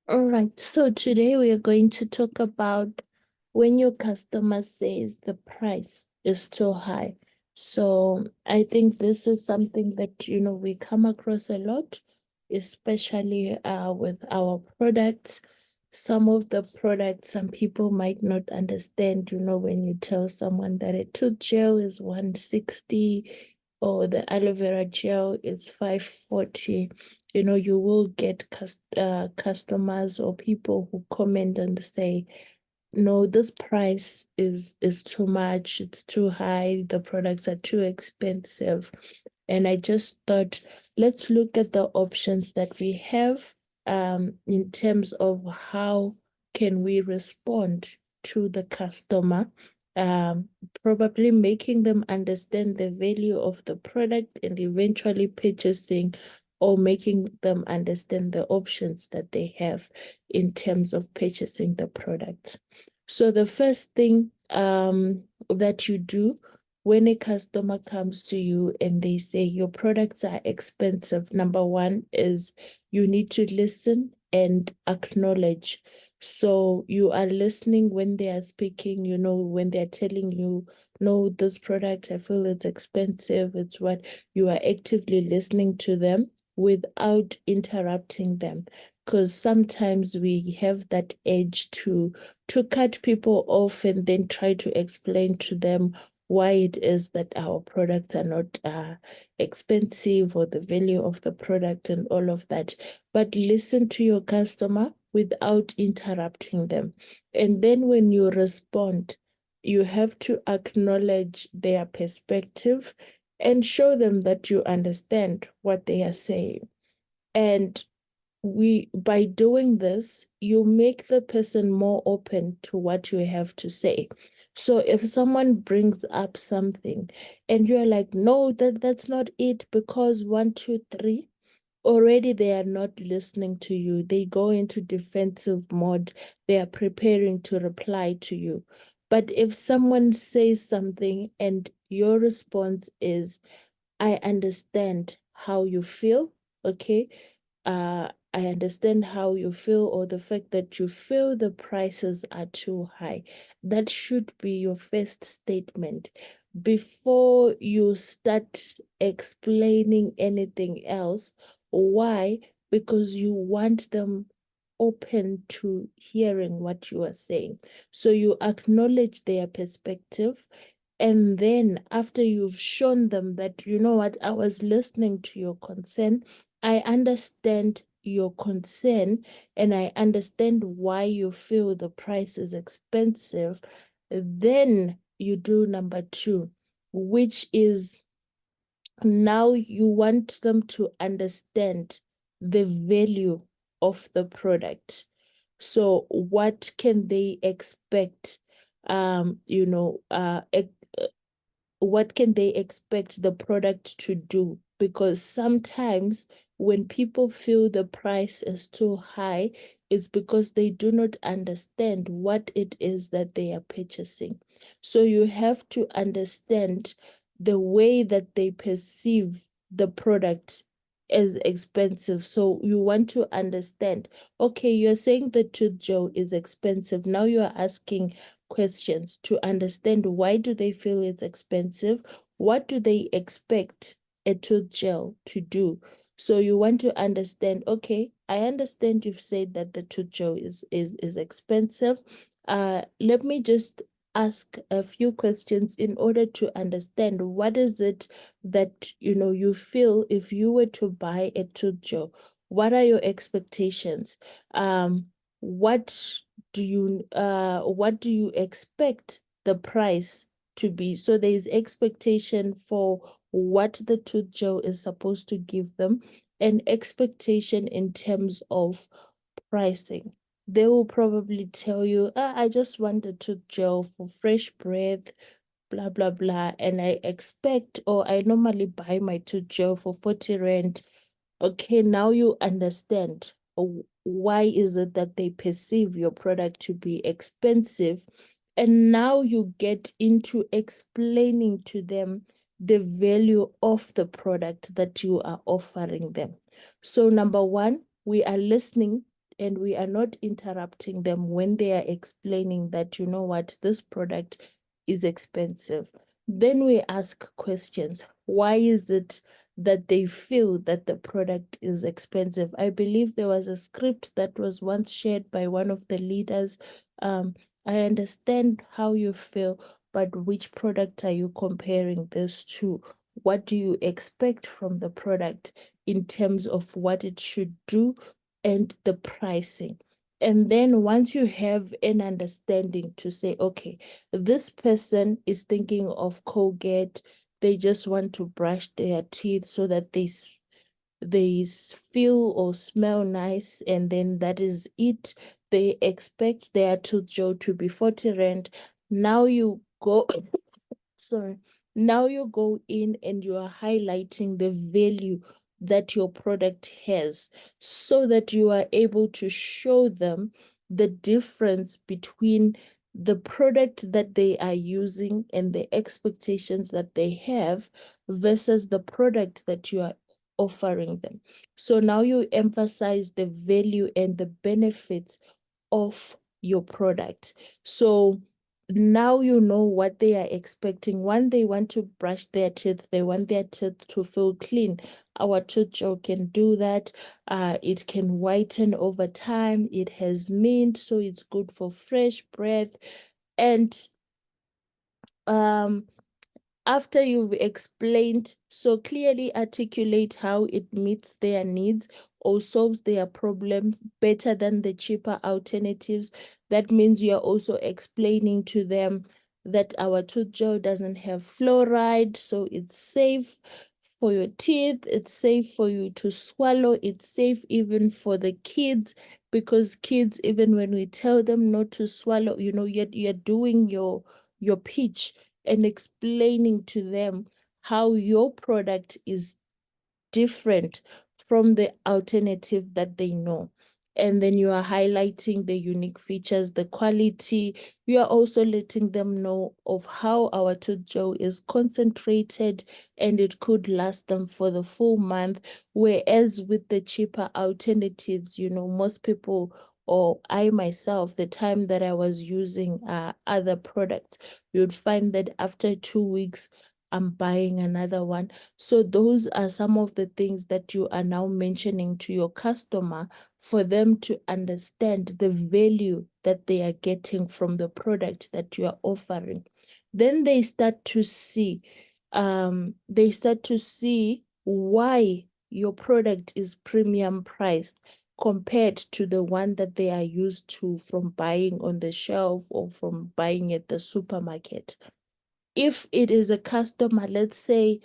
All right, so today we are going to talk about when your customer says the price is too high. So I think this is something that, we come across a lot, especially with our products. Some of the products, some people might not understand, when you tell someone that a tooth gel is 160 or the aloe vera gel is 540. You will get customers or people who comment and say, no, this price is too much, it's too high, the products are too expensive. And I just thought, let's look at the options that we have in terms of how can we respond to the customer, um, probably making them understand the value of the product and eventually purchasing or making them understand the options that they have in terms of purchasing the product. So the first thing that you do when a customer comes to you and they say your products are expensive, number one is you need to listen and acknowledge. So you are listening when they are speaking, when they're telling you, no, this product, I feel it's expensive. It's what you are actively listening to them without interrupting them. Because sometimes we have that edge to cut people off and then try to explain to them why it is that our products are not expensive or the value of the product and all of that. But listen to your customer without interrupting them. And then when you respond, you have to acknowledge their perspective and show them that you understand what they are saying. And by doing this, you make the person more open to what you have to say. So if someone brings up something and you're like, no, that's not it because one, two, three, already they are not listening to you. They go into defensive mode. They are preparing to reply to you. But if someone says something and your response is, I understand how you feel, okay? I understand how you feel, or the fact that you feel the prices are too high. That should be your first statement before you start explaining anything else. Why? Because you want them open to hearing what you are saying. So you acknowledge their perspective. And then after you've shown them that, you know what, I was listening to your concern, I understand your concern, and I understand why you feel the price is expensive, then you do number two, which is now you want them to understand the value of the product. So what can they expect? What can they expect the product to do? Because sometimes when people feel the price is too high, it's because they do not understand what it is that they are purchasing. So you have to understand the way that they perceive the product as expensive. So you want to understand, okay, you're saying the tooth gel is expensive. Now you are asking questions to understand why do they feel it's expensive? What do they expect a tooth gel to do? So you want to understand, okay, I understand you've said that the tooth gel is expensive. Let me just ask a few questions in order to understand what is it that you feel if you were to buy a tooth gel. What are your expectations? What what do you expect the price to be? So there is expectation for what the tooth gel is supposed to give them, and expectation in terms of pricing. They will probably tell you, I just want a tooth gel for fresh breath, blah blah blah, and I expect, or I normally buy my tooth gel for 40 rand. Okay, now you understand why is it that they perceive your product to be expensive. And now you get into explaining to them the value of the product that you are offering them. So number one, we are listening and we are not interrupting them when they are explaining that, you know what, this product is expensive. Then we ask questions. Why is it that they feel that the product is expensive? I believe there was a script that was once shared by one of the leaders. I understand how you feel, but which product are you comparing this to? What do you expect from the product in terms of what it should do and the pricing? And then once you have an understanding to say, okay, this person is thinking of Colgate, they just want to brush their teeth so that they feel or smell nice, and then that is it. They expect their tooth gel to be 40 rand. Now you go sorry. Now you go in and you are highlighting the value that your product has so that you are able to show them the difference between the product that they are using and the expectations that they have versus the product that you are offering them. So now you emphasize the value and the benefits of your product. So now you know what they are expecting. When they want to brush their teeth, they want their teeth to feel clean. Our tooth gel can do that. It can whiten over time. It has mint, so it's good for fresh breath. And um after you've explained, so clearly articulate how it meets their needs or solves their problems better than the cheaper alternatives. That means you are also explaining to them that our tooth gel doesn't have fluoride, so it's safe for your teeth, it's safe for you to swallow, it's safe even for the kids, because kids, even when we tell them not to swallow, you're doing your pitch and explaining to them how your product is different from the alternative that they know. And then you are highlighting the unique features, the quality. You are also letting them know of how our tooth gel is concentrated and it could last them for the full month. Whereas with the cheaper alternatives, most people, or I myself, the time that I was using other products, you'd find that after 2 weeks, I'm buying another one. So those are some of the things that you are now mentioning to your customer for them to understand the value that they are getting from the product that you are offering. Then they start to see why your product is premium priced compared to the one that they are used to from buying on the shelf or from buying at the supermarket. If it is a customer, let's say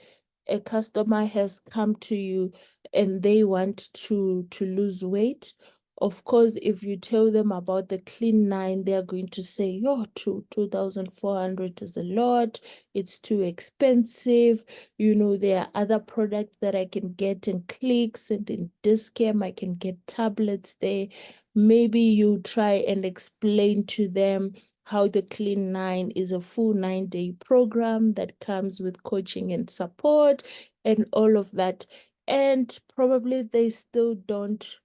a customer has come to you and they want to lose weight, of course, if you tell them about the Clean 9, they're going to say, yo, 2,400 is a lot. It's too expensive. There are other products that I can get in Clicks and in Discam. I can get tablets there. Maybe you try and explain to them how the Clean 9 is a full 9-day program that comes with coaching and support and all of that. And probably they still don't,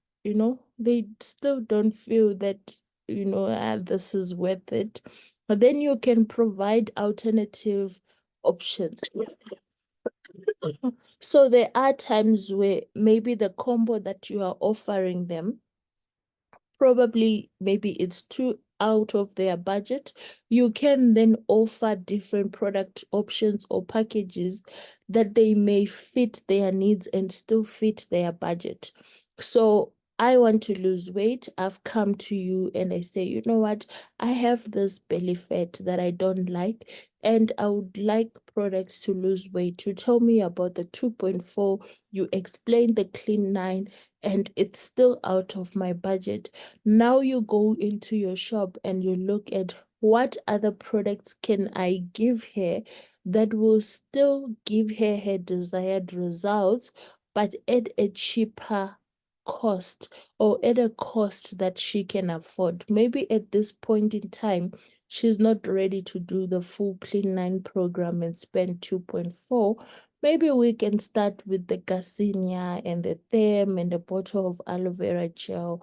they still don't feel that, this is worth it. But then you can provide alternative options. So there are times where maybe the combo that you are offering them, probably maybe it's too out of their budget. You can then offer different product options or packages that they may fit their needs and still fit their budget. So I want to lose weight. I've come to you and I say, you know what? I have this belly fat that I don't like, and I would like products to lose weight. You tell me about the 2.4, you explain the Clean 9, and it's still out of my budget. Now you go into your shop and you look at what other products can I give her that will still give her her desired results, but at a cheaper cost, or at a cost that she can afford. Maybe at this point in time, she's not ready to do the full Clean 9 program and spend 2.4. Maybe we can start with the Garcinia and the Them and a bottle of aloe vera gel.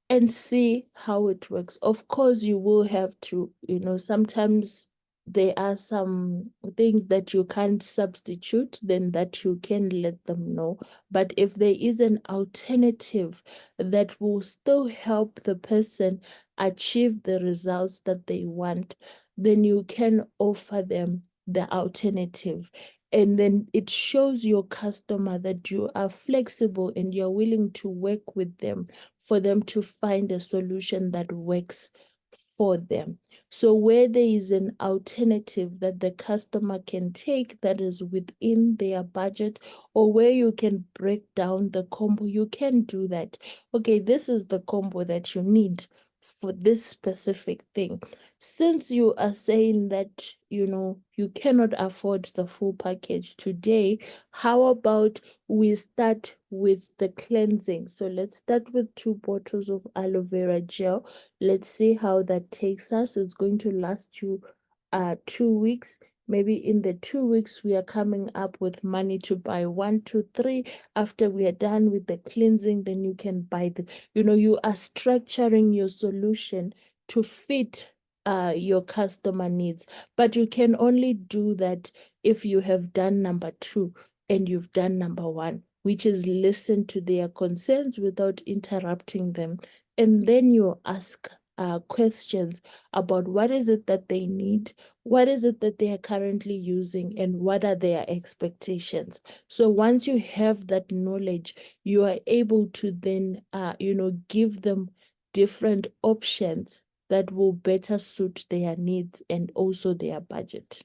and see how it works. Of course, you will have to, sometimes there are some things that you can't substitute, then that you can let them know. But if there is an alternative that will still help the person achieve the results that they want, then you can offer them the alternative. And then it shows your customer that you are flexible and you're willing to work with them for them to find a solution that works for them. So where there is an alternative that the customer can take that is within their budget, or where you can break down the combo, you can do that. Okay, this is the combo that you need for this specific thing. Since you are saying that, you cannot afford the full package today, how about we start with the cleansing? So let's start with 2 bottles of aloe vera gel. Let's see how that takes us. It's going to last you 2 weeks. Maybe in the 2 weeks, we are coming up with money to buy 1, 2, 3. After we are done with the cleansing, then you can buy you are structuring your solution to fit your customer needs. But you can only do that if you have done number 2 and you've done number 1, which is listen to their concerns without interrupting them. And then you ask questions about what is it that they need, what is it that they are currently using, and what are their expectations. So once you have that knowledge, you are able to then, give them different options that will better suit their needs and also their budget.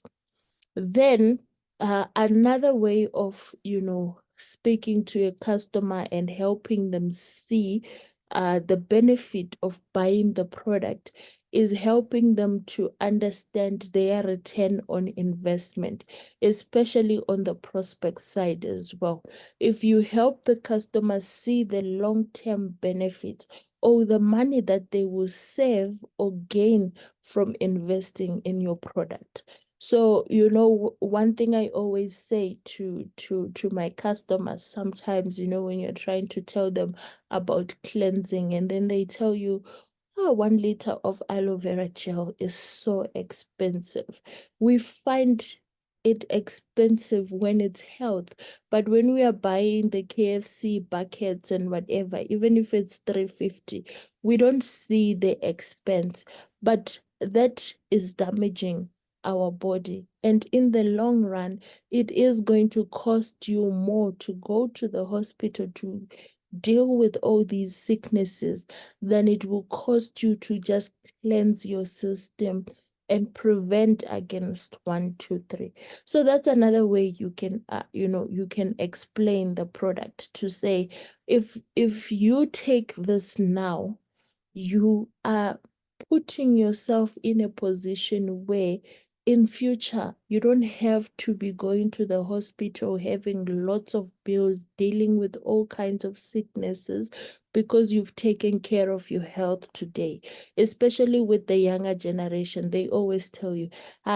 Then another way of, speaking to a customer and helping them see the benefit of buying the product is helping them to understand their return on investment, especially on the prospect side as well. If you help the customer see the long-term benefits or the money that they will save or gain from investing in your product. So, one thing I always say to my customers sometimes, when you're trying to tell them about cleansing, and then they tell you, oh, 1 liter of aloe vera gel is so expensive. We find it expensive when it's health, but when we are buying the KFC buckets and whatever, even if it's 350, we don't see the expense, but that is damaging our body. And in the long run, it is going to cost you more to go to the hospital to deal with all these sicknesses than it will cost you to just cleanse your system and prevent against 1, 2, 3. So that's another way you can, you can explain the product to say, if you take this now, you are putting yourself in a position where in future you don't have to be going to the hospital, having lots of bills, dealing with all kinds of sicknesses, because you've taken care of your health today. Especially with the younger generation, they always tell you,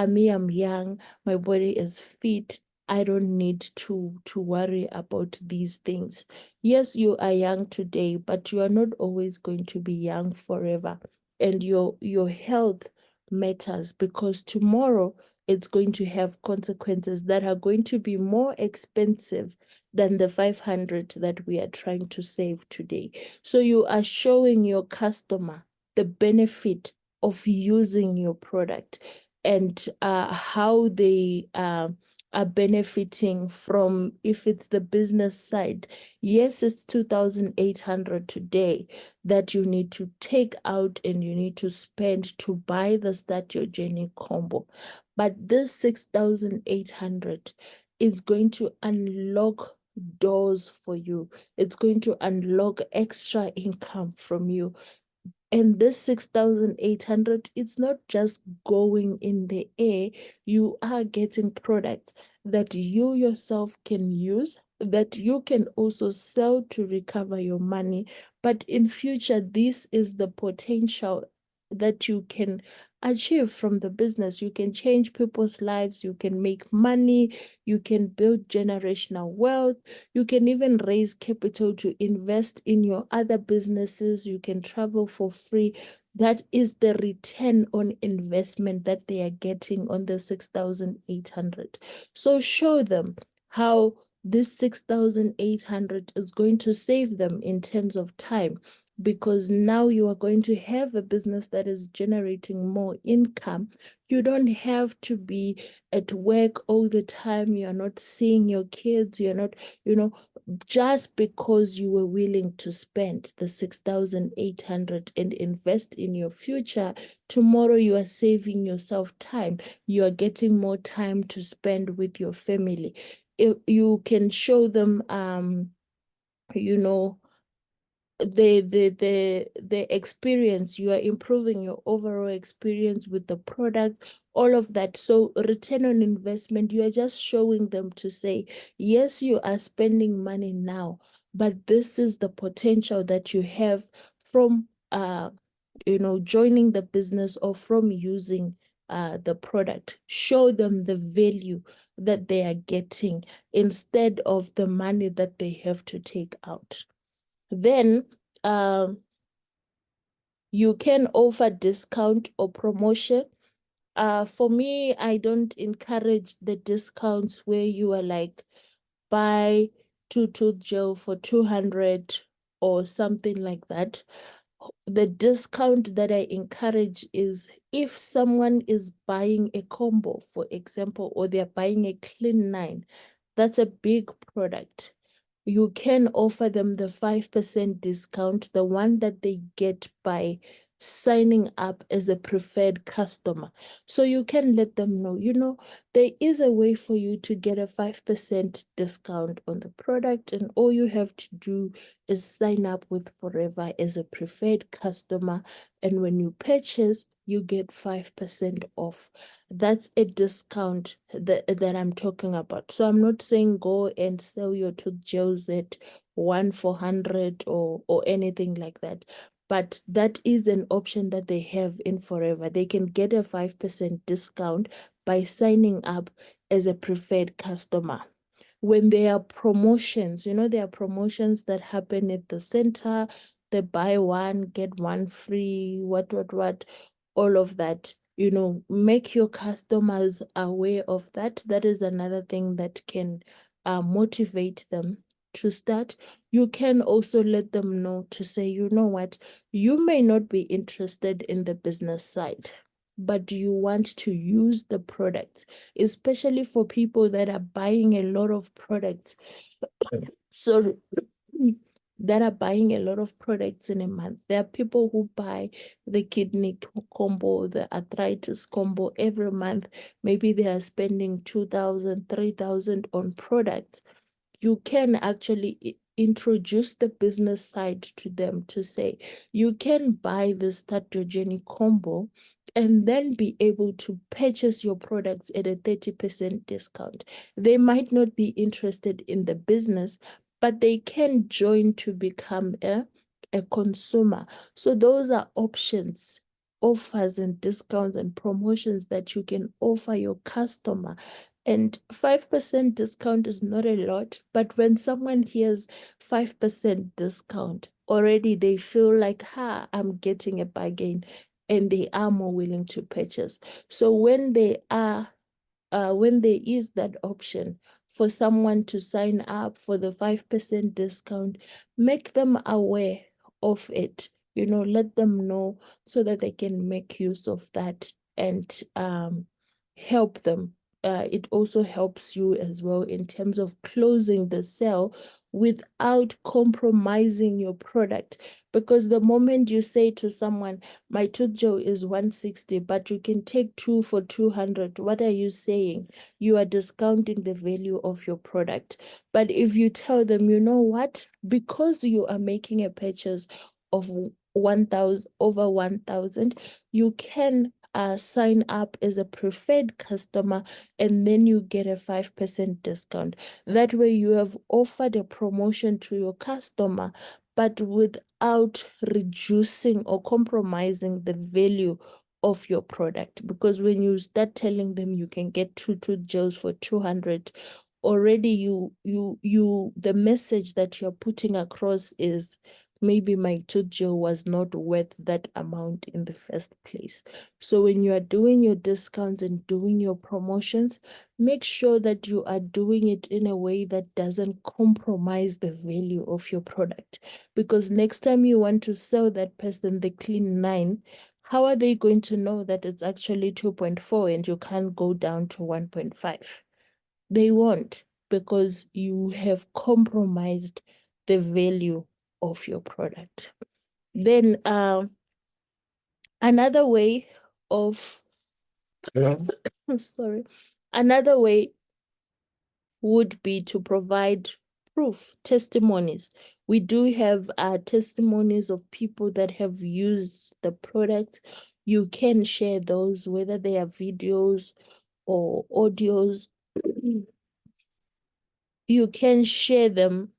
me, I'm young, my body is fit, I don't need to worry about these things. Yes, you are young today, but you are not always going to be young forever. And your health matters, because tomorrow it's going to have consequences that are going to be more expensive than the 500 that we are trying to save today. So you are showing your customer the benefit of using your product, and how they are benefiting from, if it's the business side. Yes, it's 2,800 today that you need to take out and you need to spend to buy the Start Your Journey combo. But this 6,800 is going to unlock doors for you. It's going to unlock extra income from you. And this 6,800, it's not just going in the air. You are getting products that you yourself can use, that you can also sell to recover your money. But in future, this is the potential that you can achieve from the business. You can change people's lives, you can make money, you can build generational wealth, you can even raise capital to invest in your other businesses, you can travel for free. That is the return on investment that they are getting on the 6,800. So show them how this 6,800 is going to save them in terms of time, because now you are going to have a business that is generating more income. You don't have to be at work all the time. You're not seeing your kids. You're not, just because you were willing to spend the 6,800 and invest in your future, tomorrow you are saving yourself time. You are getting more time to spend with your family. If you can show them, you know, the experience, you are improving your overall experience with the product, all of that. So return on investment, you are just showing them to say, yes, you are spending money now, but this is the potential that you have from joining the business or from using the product. Show them the value that they are getting instead of the money that they have to take out. Then you can offer discount or promotion. For me, I don't encourage the discounts where you are like, buy two tooth gel for 200 or something like that. The discount that I encourage is if someone is buying a combo, for example, or they're buying a clean 9, that's a big product. You can offer them the 5% discount, the one that they get by signing up as a preferred customer. So you can let them know, there is a way for you to get a 5% discount on the product, and all you have to do is sign up with Forever as a preferred customer. And when you purchase, you get 5% off. That's a discount that I'm talking about. So I'm not saying go and sell your tooth gels at 1 400 or anything like that. But that is an option that they have in Forever. They can get a 5% discount by signing up as a preferred customer. When there are promotions, there are promotions that happen at the center, the buy one, get one free, what, all of that. Make your customers aware of that. That is another thing that can motivate them to start. You can also let them know to say, you know what, you may not be interested in the business side, but you want to use the products, especially for people that are buying a lot of products. So that are buying a lot of products in a month. There are people who buy the kidney combo, the arthritis combo every month. Maybe they are spending 2,000, 3,000 on products. You can actually introduce the business side to them to say, you can buy the Start Your Journey combo and then be able to purchase your products at a 30% discount. They might not be interested in the business, but they can join to become a consumer. So those are options, offers and discounts and promotions that you can offer your customer. And 5% discount is not a lot, but when someone hears 5% discount, already they feel like, I'm getting a bargain, and they are more willing to purchase. So when there is that option for someone to sign up for the 5% discount, make them aware of it. Let them know so that they can make use of that and help them. It also helps you as well in terms of closing the sale without compromising your product. Because the moment you say to someone, my tooth gel is 160, but you can take two for 200, what are you saying? You are discounting the value of your product. But if you tell them, you know what, because you are making a purchase of 1,000, over 1,000, you can sign up as a preferred customer, and then you get a 5% discount. That way you have offered a promotion to your customer, but without reducing or compromising the value of your product. Because when you start telling them you can get two gels for 200, already the message that you're putting across is maybe my tooth gel was not worth that amount in the first place. So when you are doing your discounts and doing your promotions, make sure that you are doing it in a way that doesn't compromise the value of your product. Because next time you want to sell that person the clean 9, how are they going to know that it's actually 2.4 and you can't go down to 1.5? They won't, because you have compromised the value of your product. Then another way of sorry, another way would be to provide proof, testimonies. We do have testimonies of people that have used the product. You can share those, whether they are videos or audios. You can share them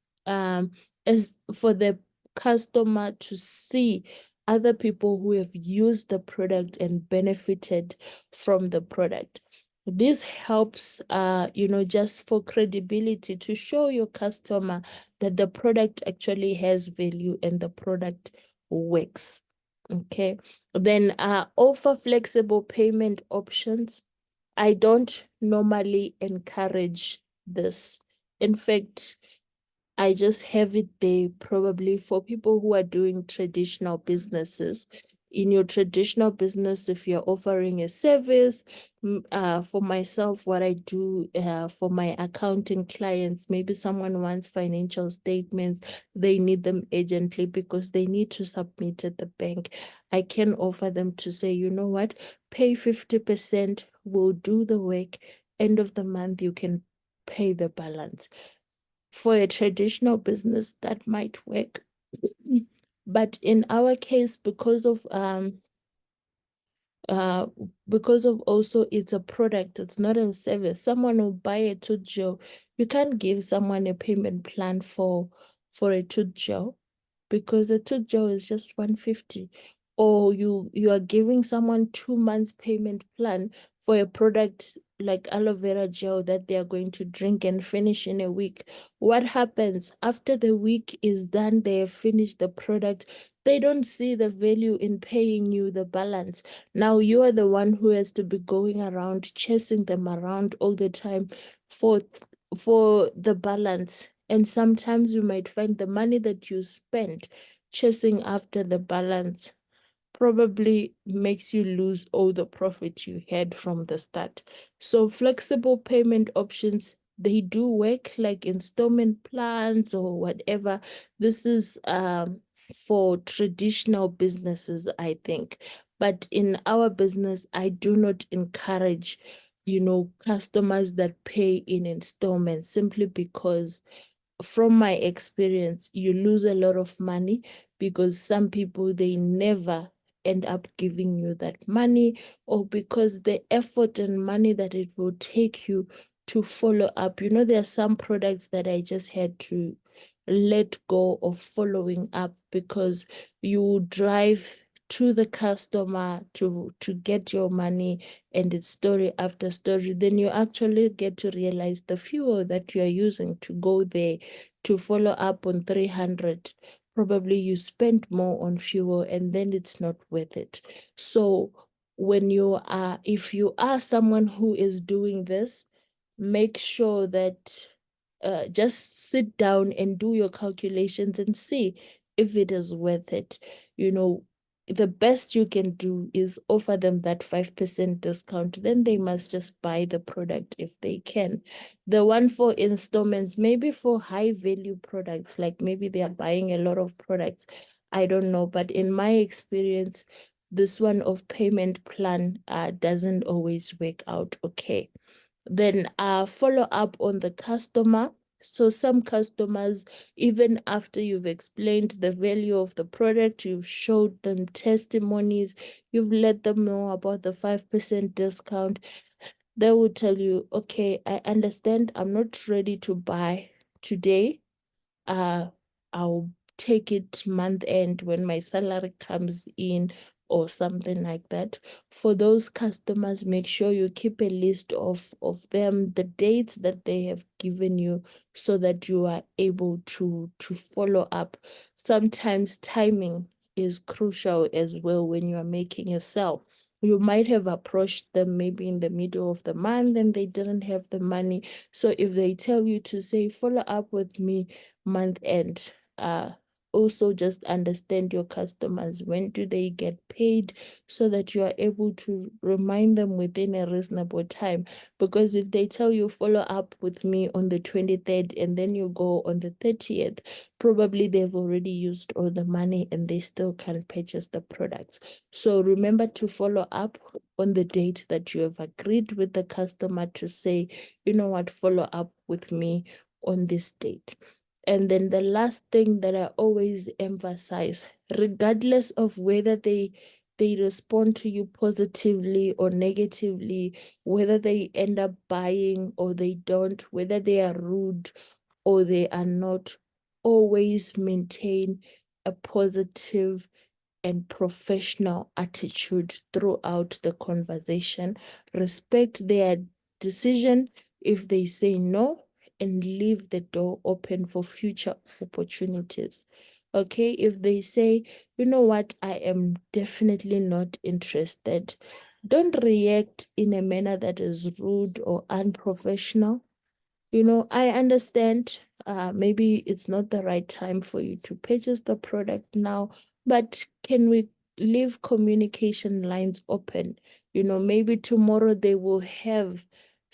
as for the customer to see other people who have used the product and benefited from the product. This helps, just for credibility, to show your customer that the product actually has value and the product works. Okay. Then offer flexible payment options. I don't normally encourage this. In fact, I just have it there probably for people who are doing traditional businesses. In your traditional business, if you're offering a service, for myself, what I do for my accounting clients, maybe someone wants financial statements, they need them urgently because they need to submit at the bank. I can offer them to say, you know what, pay 50%, we'll do the work. End of the month, you can pay the balance. For a traditional business, that might work. But in our case, because of also it's a product, it's not a service. Someone will buy a tooth gel. You can't give someone a payment plan for a tooth gel, because a tooth gel is just 150. Or you are giving someone 2 months payment plan for a product like aloe vera gel that they are going to drink and finish in a week. What happens after the week is done? They have finished the product. They don't see the value in paying you the balance. Now you are the one who has to be going around chasing them around all the time for the balance. And sometimes you might find the money that you spent chasing after the balance probably makes you lose all the profit you had from the start. So flexible payment options, they do work, like installment plans or whatever. This is for traditional businesses, I think. But in our business, I do not encourage, customers that pay in installments, simply because from my experience, you lose a lot of money, because some people, they never end up giving you that money, or because the effort and money that it will take you to follow up. There are some products that I just had to let go of following up, because you drive to the customer to get your money, and it's story after story. Then you actually get to realize the fuel that you are using to go there to follow up on 300. Probably you spend more on fuel, and then it's not worth it. So if you are someone who is doing this, make sure that just sit down and do your calculations and see if it is worth it. The best you can do is offer them that 5% discount. Then they must just buy the product if they can. The one for installments, maybe for high value products, like maybe they are buying a lot of products. I don't know. But in my experience, this one of payment plan doesn't always work out okay. Then follow up on the customer. So some customers, even after you've explained the value of the product, you've showed them testimonies, you've let them know about the 5% discount, they will tell you, okay, I understand, I'm not ready to buy today. I'll take it month end when my salary comes in, or something like that. For those customers, make sure you keep a list of them, the dates that they have given you, so that you are able to follow up. Sometimes timing is crucial as well when you are making a sale. You might have approached them maybe in the middle of the month and they didn't have the money. So if they tell you to say, follow up with me month end, also just understand your customers. When do they get paid, so that you are able to remind them within a reasonable time? Because if they tell you follow up with me on the 23rd and then you go on the 30th, probably they've already used all the money and they still can't purchase the products. So remember to follow up on the date that you have agreed with the customer, to say, you know what, follow up with me on this date. And then the last thing that I always emphasize, regardless of whether they respond to you positively or negatively, whether they end up buying or they don't, whether they are rude or they are not, always maintain a positive and professional attitude throughout the conversation. Respect their decision if they say no, and leave the door open for future opportunities. Okay, if they say, you know what, I am definitely not interested, don't react in a manner that is rude or unprofessional. I understand maybe it's not the right time for you to purchase the product now, but can we leave communication lines open? Maybe tomorrow they will have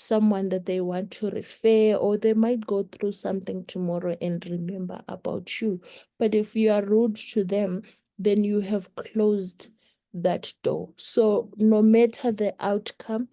someone that they want to refer, or they might go through something tomorrow and remember about you. But if you are rude to them, then you have closed that door. So no matter the outcome,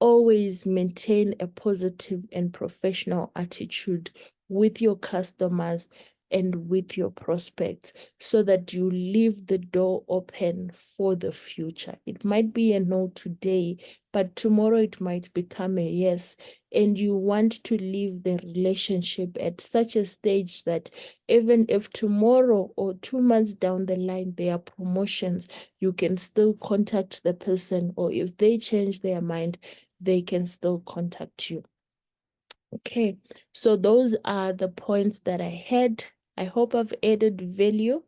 always maintain a positive and professional attitude with your customers and with your prospects, so that you leave the door open for the future. It might be a no today, but tomorrow it might become a yes. And you want to leave the relationship at such a stage that even if tomorrow or 2 months down the line there are promotions, you can still contact the person, or if they change their mind, they can still contact you. Okay, so those are the points that I had. I hope I've added value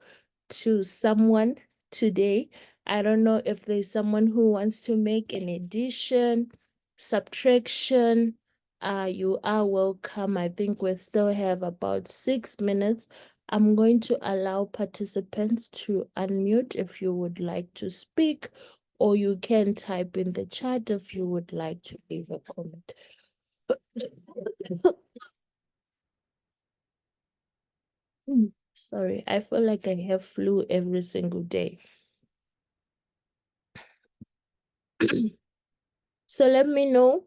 to someone today. I don't know if there's someone who wants to make an addition, subtraction. You are welcome. I think we still have about 6 minutes. I'm going to allow participants to unmute if you would like to speak, or you can type in the chat if you would like to leave a comment. Sorry, I feel like I have flu every single day. So let me know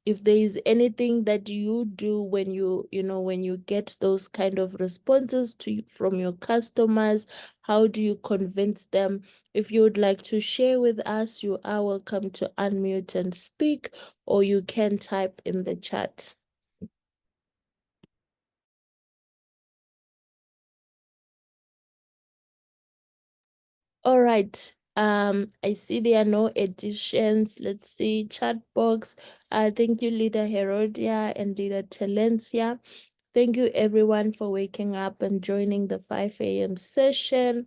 if there is anything that you do when you get those kind of responses from your customers. How do you convince them? If you would like to share with us, you are welcome to unmute and speak, or you can type in the chat. All right. I see there are no additions. Let's see, chat box. Thank you, Leader Herodia and Leader Telencia. Thank you, everyone, for waking up and joining the 5 a.m. session.